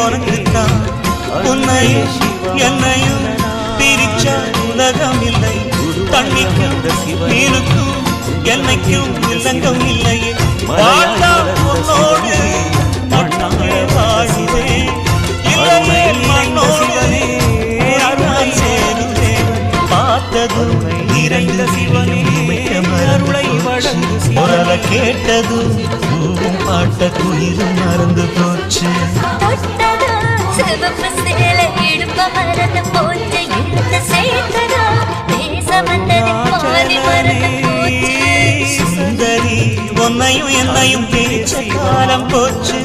உனக்குத்தான் உன்னையும் என்னையும் பிரிச்சா உலகம் இல்லை. தண்ணிக்கும் நீருக்கும் என்னைக்கும் இல்லங்கம் இல்லையே. வாழ்ந்தா உன்னோடு மண்ணாக வாழ்வேன், இல்லையே மண்ணோடு அருளை சேருவேன். பார்த்ததும் இரண்டு அருளை வழங்கு குரலை கேட்டதும் பாட்ட குயிலும் மறந்து போச்சு. சுந்தரி உன்னையும் என்னையும் பிரிச்ச காலம் போச்சு.